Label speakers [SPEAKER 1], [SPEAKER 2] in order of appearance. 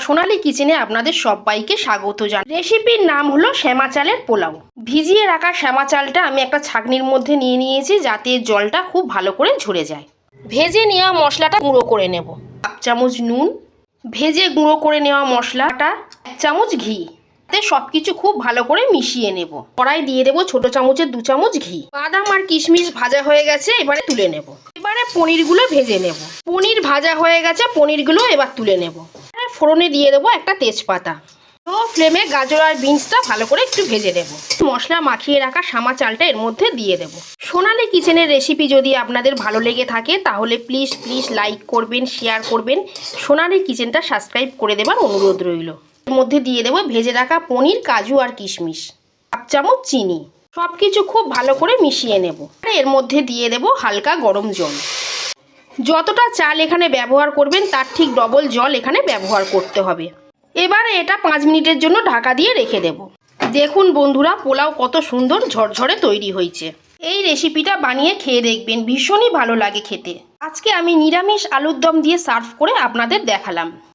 [SPEAKER 1] সোনালী কিচেনে আপনাদের সবাইকে স্বাগত জানাই। রেসিপির নাম হলো শ্যামা চালের পোলাও। ভিজিয়ে রাখা শ্যামা চালটা আমি একটা ছাঁকনির মধ্যে নিয়ে নিয়েছি, যাতে জলটা খুব ভালো করে ঝরে যায়। ভেজে নেওয়া মশলাটা গুঁড়ো করে নেব। 1 চামচ নুন, ভেজে গুঁড়ো করে নেওয়া মশলাটা 1 চামচ ঘি, তাতে সব কিছু খুব ভালো করে মিশিয়ে নেব। কড়াই দিয়ে দেবো ছোট চামচের 2 চামচ ঘি। বাদাম আর কিশমিশ ভাজা হয়ে গেছে, এবারে তুলে নেব। এবারে পনিরগুলো ভেজে নেব। পনির ভাজা হয়ে গেছে, পনিরগুলো এবার তুলে নেব। ফোড়নে দিয়ে দেবো একটা তেজপাতা। লো ফ্লেমে গাজর আর বিনসটা ভালো করে একটু ভেজে নেব। মশলা মাখিয়ে রাখা শ্যামা চালটা এর মধ্যে দিয়ে দেব। সোনালী কিচেনের রেসিপি যদি আপনাদের ভালো লেগে থাকে তাহলে প্লিজ লাইক করবেন, শেয়ার করবেন, সোনালী কিচেনটা সাবস্ক্রাইব করে দেবার অনুরোধ রইল। এর মধ্যে দিয়ে দেবো ভেজে রাখা পনির, কাজু আর কিশমিশ, 1 চামচ চিনি। সব কিছু খুব ভালো করে মিশিয়ে নেব। এর মধ্যে দিয়ে দেবো হালকা গরম জল। যতটা চাল এখানে ব্যবহার করবেন তার ঠিক ডবল জল এখানে ব্যবহার করতে হবে। এবারে এটা 5 মিনিটের জন্য ঢাকা দিয়ে রেখে দেব। দেখুন বন্ধুরা, পোলাও কত সুন্দর ঝরঝরে তৈরি হয়েছে। এই রেসিপিটা বানিয়ে খেয়ে দেখবেন, ভীষণই ভালো লাগে খেতে। আজকে আমি নিরামিষ আলুর দম দিয়ে সার্ভ করে আপনাদের দেখালাম।